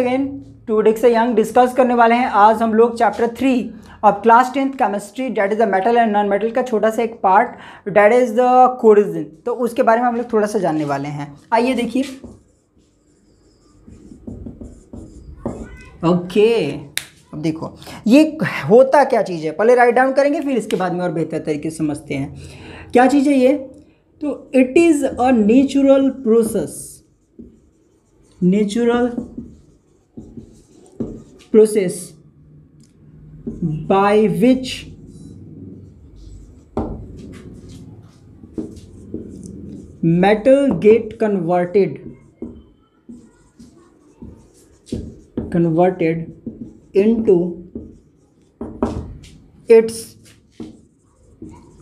Again to डिक्स यंग। Discuss करने वाले हैं आज हम लोग chapter 3 of class 10th chemistry, that is the metal and non metal का छोटा सा एक part, that is the corrosion. तो उसके बारे में हम लोग थोड़ा सा जानने वाले हैं। आइए देखिए। ओके, अब देखो ये होता क्या चीज़ है, पहले राइट डाउन करेंगे फिर इसके बाद में और बेहतर तरीके से समझते हैं क्या चीज़ है ये। तो it is a natural process, natural process by which metal get converted into its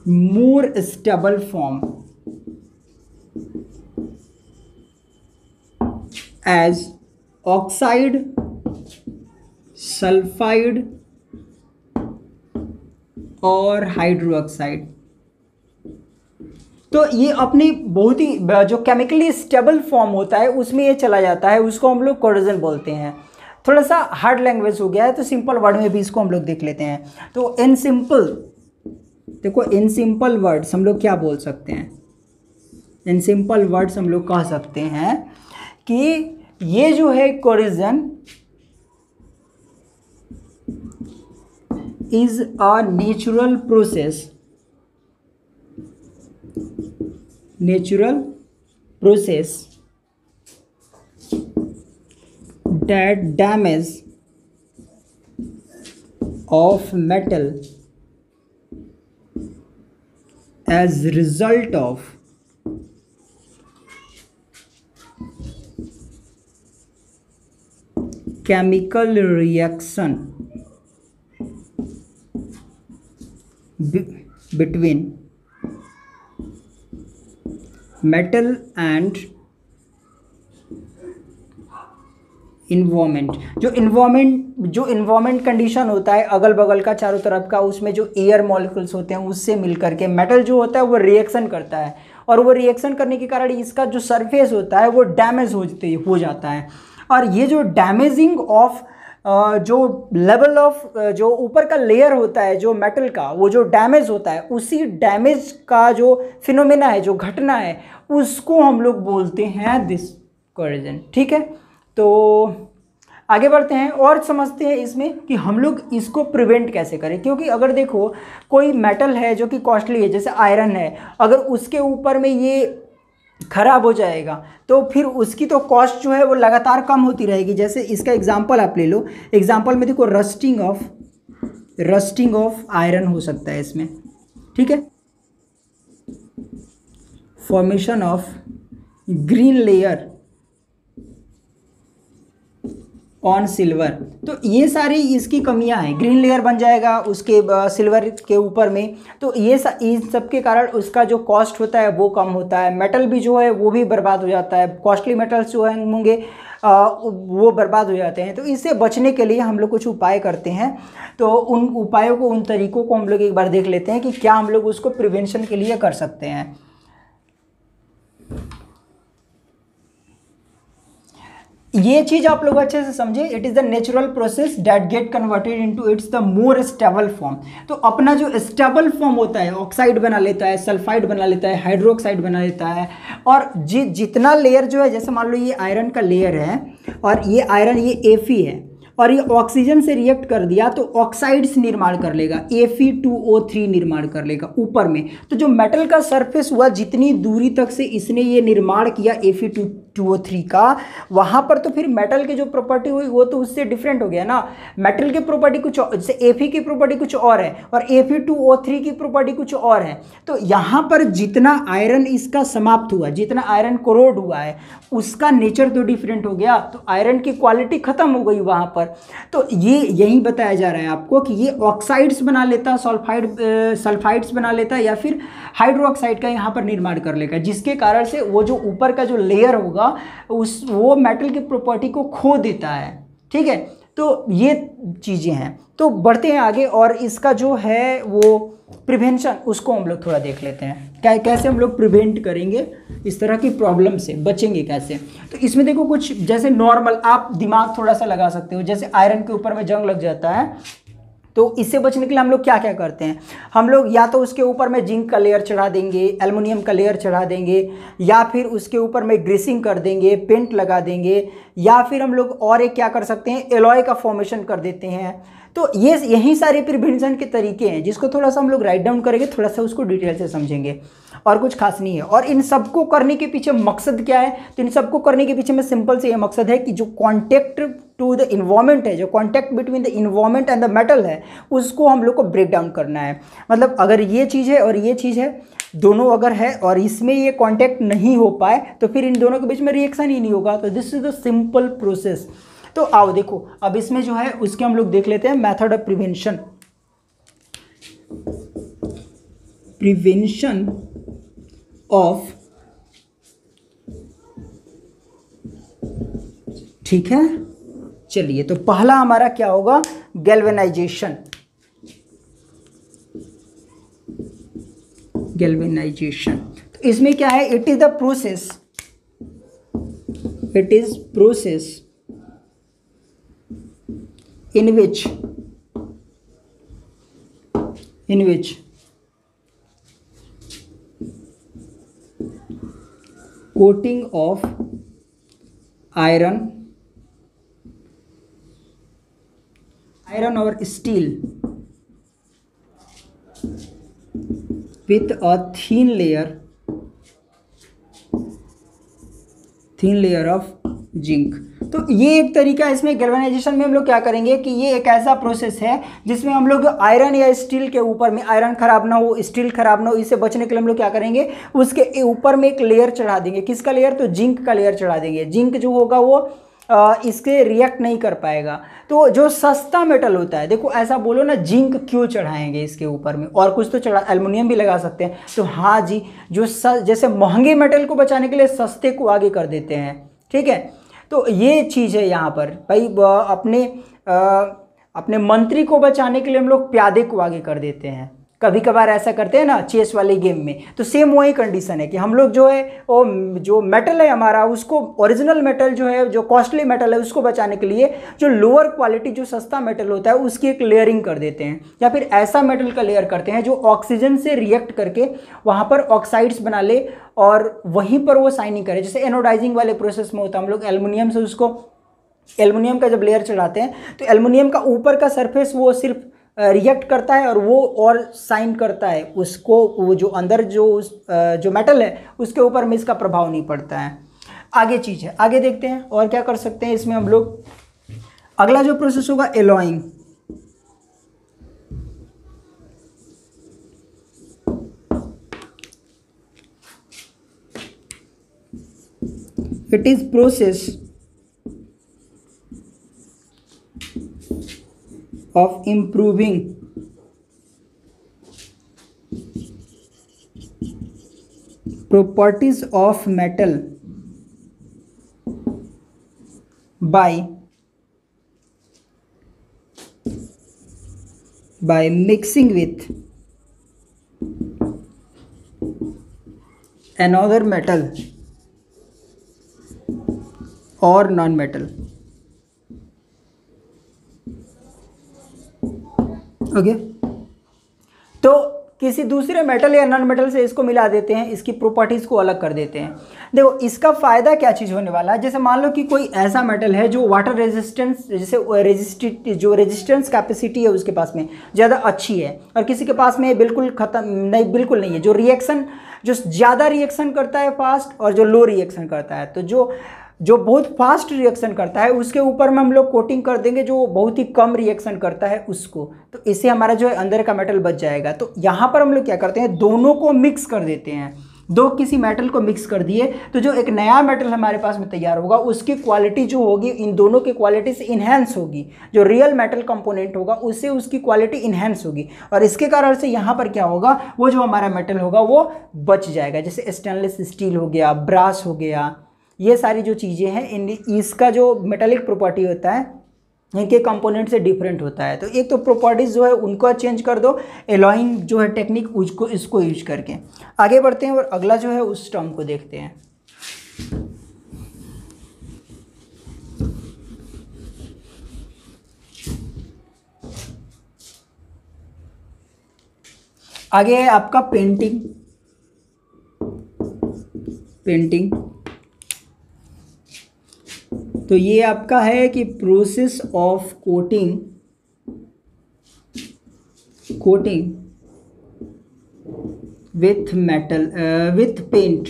more stable form as oxide, sulphide और हाइड्रोक्साइड। तो ये अपनी बहुत ही जो केमिकली स्टेबल फॉर्म होता है उसमें ये चला जाता है, उसको हम लोग कोरिजन बोलते हैं। थोड़ा सा हार्ड लैंग्वेज हो गया है तो सिंपल वर्ड में भी इसको हम लोग देख लेते हैं। तो इन सिंपल, देखो इन सिंपल वर्ड्स हम लोग क्या बोल सकते हैं, इन सिंपल वर्ड्स हम लोग कह सकते हैं कि ये जो है corrosion is a natural process that damage of metal as result of chemical reaction between metal and environment। जो इन्वायरमेंट कंडीशन होता है अगल बगल का चारों तरफ का, उसमें जो एयर मॉलिक्यूल्स होते हैं उससे मिलकर के मेटल जो होता है वो रिएक्शन करता है, और वो रिएक्शन करने के कारण इसका जो सरफेस होता है वो डैमेज हो जाता है। और ये जो डैमेजिंग ऑफ जो लेवल ऑफ जो ऊपर का लेयर होता है जो मेटल का, वो जो डैमेज होता है, उसी डैमेज का जो फिनोमेना है, जो घटना है, उसको हम लोग बोलते हैं दिस कोरिजन। ठीक है, तो आगे बढ़ते हैं और समझते हैं इसमें कि हम लोग इसको प्रिवेंट कैसे करें। क्योंकि अगर देखो कोई मेटल है जो कि कॉस्टली है, जैसे आयरन है, अगर उसके ऊपर में ये खराब हो जाएगा तो फिर उसकी तो कॉस्ट जो है वो लगातार कम होती रहेगी। जैसे इसका एग्जांपल आप ले लो, एग्जांपल में देखो रस्टिंग ऑफ आयरन हो सकता है इसमें। ठीक है, formation of green layer on silver. तो ये सारी इसकी कमियां हैं, ग्रीन लेयर बन जाएगा उसके सिल्वर के ऊपर में। तो ये इन सब के कारण उसका जो कॉस्ट होता है वो कम होता है, मेटल भी जो है वो भी बर्बाद हो जाता है, कॉस्टली मेटल्स जो होंगे वो बर्बाद हो जाते हैं। तो इससे बचने के लिए हम लोग कुछ उपाय करते हैं। तो उन उपायों को, उन तरीक़ों को हम लोग एक बार देख लेते हैं कि क्या हम लोग उसको प्रिवेंशन के लिए कर सकते हैं। ये चीज आप लोग अच्छे से समझे। It is the natural process that get converted into its the more stable form. तो अपना जो स्टेबल फॉर्म होता है, ऑक्साइड बना लेता है, सल्फाइड बना लेता है, हाइड्रोक्साइड बना लेता है। और जितना लेयर जो है, जैसे मान लो ये आयरन का लेयर है और ये आयरन ये Fe है और ये ऑक्सीजन से रिएक्ट कर दिया तो ऑक्साइड्स निर्माण कर लेगा, Fe2O3 निर्माण कर लेगा ऊपर में। तो जो मेटल का सरफेस हुआ, जितनी दूरी तक से इसने ये निर्माण किया Fe2O3 का, वहाँ पर तो फिर मेटल की जो प्रॉपर्टी हुई वो तो उससे डिफरेंट हो गया ना। मेटल की प्रॉपर्टी कुछ, जैसे Fe की प्रॉपर्टी कुछ और है और Fe2O3 की प्रॉपर्टी कुछ और है। तो यहाँ पर जितना आयरन इसका समाप्त हुआ, जितना आयरन कोरोड हुआ है, उसका नेचर तो डिफरेंट हो गया, तो आयरन की क्वालिटी खत्म हो गई वहाँ पर। तो ये यही बताया जा रहा है आपको कि ये ऑक्साइड्स बना लेता, सल्फाइड्स बना लेता या फिर हाइड्रोक्साइड का यहाँ पर निर्माण कर लेगा, जिसके कारण से वो जो ऊपर का जो लेयर होगा वो मेटल की प्रॉपर्टी को खो देता है। ठीक है, तो ये चीज़ें हैं। तो बढ़ते हैं आगे और इसका जो है वो प्रिवेंशन उसको हम लोग थोड़ा देख लेते हैं, क्या कैसे हम लोग प्रिवेंट करेंगे इस तरह की प्रॉब्लम से, बचेंगे कैसे। तो इसमें देखो कुछ जैसे नॉर्मल आप दिमाग थोड़ा सा लगा सकते हो, जैसे आयरन के ऊपर में जंग लग जाता है तो इससे बचने के लिए हम लोग क्या क्या करते हैं, हम लोग या तो उसके ऊपर में जिंक का लेयर चढ़ा देंगे, एल्युमिनियम का लेयर चढ़ा देंगे, या फिर उसके ऊपर में ग्रीसिंग कर देंगे, पेंट लगा देंगे, या फिर हम लोग और एक क्या कर सकते हैं, एलॉय का फॉर्मेशन कर देते हैं। तो ये यही सारे प्रिवेंशन के तरीके हैं जिसको थोड़ा सा हम लोग राइट डाउन करेंगे, थोड़ा सा उसको डिटेल से समझेंगे और कुछ खास नहीं है। और इन सबको करने के पीछे मकसद क्या है, तो इन सबको करने के पीछे में सिंपल से ये मकसद है कि जो कॉन्टेक्ट टू द इन्वायरमेंट है, जो contact between the environment and the metal है, उसको हम लोग को ब्रेक डाउन करना है। मतलब अगर ये चीज़ है और ये चीज़ है, दोनों अगर है और इसमें ये कॉन्टेक्ट नहीं हो पाए तो फिर इन दोनों के बीच में रिएक्शन ही नहीं होगा। तो this is the simple process. तो आओ देखो अब इसमें जो है उसके हम लोग देख लेते हैं method of prevention. Prevention of, ठीक है, चलिए तो पहला हमारा क्या होगा, गैल्वेनाइजेशन। गैल्वेनाइजेशन तो इसमें क्या है, it is the process, it is process in which coating of iron or steel with a thin layer of zinc. तो ये एक तरीका है। इसमें गैल्वेनाइजेशन में हम लोग क्या करेंगे कि ये एक ऐसा प्रोसेस है जिसमें हम लोग आयरन या स्टील के ऊपर में, आयरन खराब ना हो, स्टील खराब ना हो, इससे बचने के लिए हम लोग क्या करेंगे, उसके ऊपर में एक लेयर चढ़ा देंगे। किसका लेयर, तो जिंक का लेयर चढ़ा देंगे। जिंक जो होगा वो इसके रिएक्ट नहीं कर पाएगा। तो जो सस्ता मेटल होता है, देखो ऐसा बोलो ना, जिंक क्यों चढ़ाएंगे इसके ऊपर में, और कुछ तो चढ़ा, एल्युमिनियम भी लगा सकते हैं। तो हाँ जी, जो जैसे महंगे मेटल को बचाने के लिए सस्ते को आगे कर देते हैं, ठीक है। तो ये चीज़ है यहाँ पर भाई, अपने मंत्री को बचाने के लिए हम लोग प्यादे को आगे कर देते हैं। कभी कभार ऐसा करते हैं ना चेस वाले गेम में। तो सेम वही कंडीशन है कि हम लोग जो है वो जो मेटल है हमारा, उसको ओरिजिनल मेटल जो है, जो कॉस्टली मेटल है, उसको बचाने के लिए जो लोअर क्वालिटी जो सस्ता मेटल होता है उसकी एक लेयरिंग कर देते हैं, या फिर ऐसा मेटल का लेयर करते हैं जो ऑक्सीजन से रिएक्ट करके वहाँ पर ऑक्साइड्स बना ले और वहीं पर वो शाइनिंग करे। जैसे एनोडाइजिंग वाले प्रोसेस में होता है, हम लोग एल्युमिनियम से उसको, एल्युमिनियम का जब लेयर चढ़ाते हैं तो एल्युमिनियम का ऊपर का सरफेस वो सिर्फ रिएक्ट करता है और वो और साइन करता है उसको, वो जो अंदर जो मेटल है उसके ऊपर में इसका प्रभाव नहीं पड़ता है। आगे चीज़ है, आगे देखते हैं और क्या कर सकते हैं इसमें हम लोग। अगला जो प्रोसेस होगा alloying. It is process of improving properties of metal by mixing with another metal or non-metal। Okay तो किसी दूसरे मेटल या नॉन मेटल से इसको मिला देते हैं, इसकी प्रॉपर्टीज़ को अलग कर देते हैं। देखो इसका फ़ायदा क्या चीज़ होने वाला है, जैसे मान लो कि कोई ऐसा मेटल है जो वाटर रेजिस्टेंस, जैसे जो रेजिस्टेंस कैपेसिटी है उसके पास में ज़्यादा अच्छी है, और किसी के पास में बिल्कुल ख़त्म नहीं, बिल्कुल नहीं है, जो रिएक्शन जो ज़्यादा रिएक्शन करता है फास्ट और जो लो रिएक्शन करता है। तो जो बहुत फास्ट रिएक्शन करता है उसके ऊपर में हम लोग कोटिंग कर देंगे, जो बहुत ही कम रिएक्शन करता है उसको। तो इससे हमारा जो है अंदर का मेटल बच जाएगा। तो यहाँ पर हम लोग क्या करते हैं, दोनों को मिक्स कर देते हैं। दो किसी मेटल को मिक्स कर दिए तो जो एक नया मेटल हमारे पास में तैयार होगा उसकी क्वालिटी जो होगी इन दोनों की क्वालिटी से इन्हेंस होगी। जो रियल मेटल कंपोनेंट होगा उससे उसकी क्वालिटी इन्हेंस होगी, और इसके कारण से यहाँ पर क्या होगा, वो जो हमारा मेटल होगा वो बच जाएगा। जैसे स्टेनलेस स्टील हो गया, ब्रास हो गया, ये सारी जो चीज़ें हैं इसका जो मेटालिक प्रॉपर्टी होता है इनके कंपोनेंट से डिफरेंट होता है। तो एक तो प्रॉपर्टीज़ जो है उनको चेंज कर दो, एलॉइंग जो है टेक्निक उसको इसको यूज करके। आगे बढ़ते हैं और अगला जो है उस टर्म को देखते हैं। आगे है आपका पेंटिंग। तो ये आपका है कि process of coating with metal with paint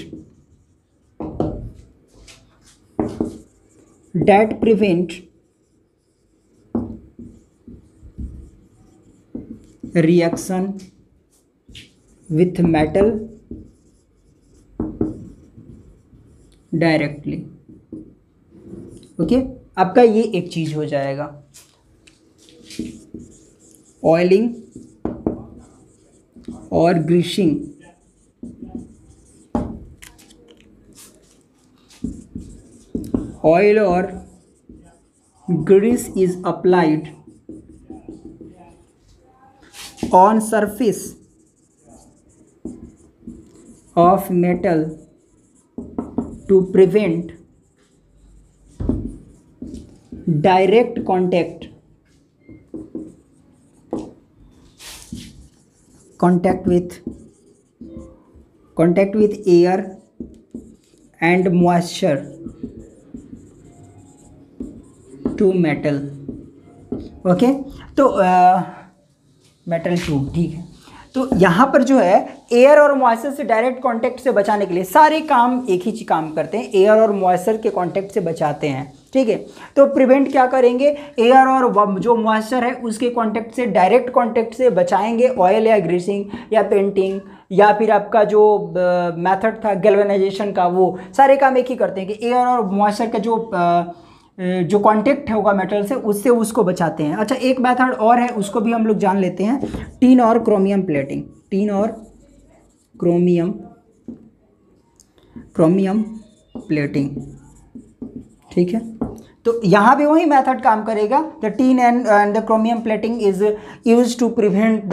that prevent reaction with metal directly। Okay, आपका ये एक चीज हो जाएगा। ऑयलिंग और greasing, oil or grease is applied on surface of metal to prevent direct contact with air and moisture to metal. Okay, तो metal to, ठीक है। तो यहाँ पर जो है एयर और मॉइस्चर से डायरेक्ट कांटेक्ट से बचाने के लिए सारे काम एक ही काम करते हैं, एयर और मॉइस्चर के कांटेक्ट से बचाते हैं, ठीक है। तो प्रिवेंट क्या करेंगे, एयर और जो मॉइस्चर है उसके कांटेक्ट से, डायरेक्ट कांटेक्ट से बचाएंगे ऑयल या ग्रीसिंग या पेंटिंग या फिर आपका जो मेथड था गैल्वेनाइजेशन का, वो सारे काम एक ही करते हैं कि एयर और मॉइस्चर का जो कांटेक्ट होगा मेटल से उससे उसको बचाते हैं। अच्छा, एक मेथड और है उसको भी हम लोग जान लेते हैं, टिन और क्रोमियम प्लेटिंग। टिन और क्रोमियम प्लेटिंग, ठीक है। तो यहाँ भी वही मेथड काम करेगा। The tin and the chromium plating is use to prevent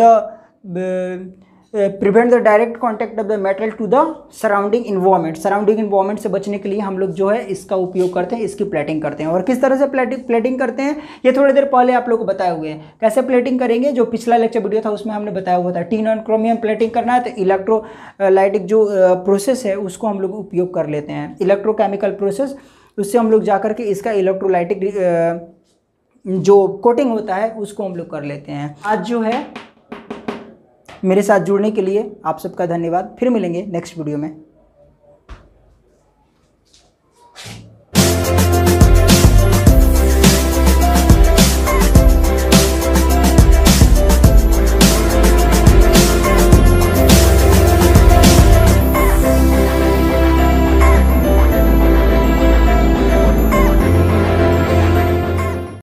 the direct contact of the metal to the surrounding environment से बचने के लिए हम लोग जो है इसका उपयोग करते हैं, इसकी प्लेटिंग करते हैं। और किस तरह से प्लेटिंग करते हैं ये थोड़ी देर पहले आप लोग को बताए हुए हैं। कैसे प्लेटिंग करेंगे, जो पिछला लेक्चर वीडियो था उसमें हमने बताया हुआ था। टिन और क्रोमियम प्लेटिंग करना है तो इलेक्ट्रोलाइटिक जो प्रोसेस है उसको हम लोग उपयोग कर लेते हैं, इलेक्ट्रोकेमिकल प्रोसेस। उससे हम लोग जाकर के इसका इलेक्ट्रोलाइटिक जो कोटिंग होता है उसको हम लोग कर लेते हैं। आज जो है मेरे साथ जुड़ने के लिए आप सबका धन्यवाद। फिर मिलेंगे नेक्स्ट वीडियो में।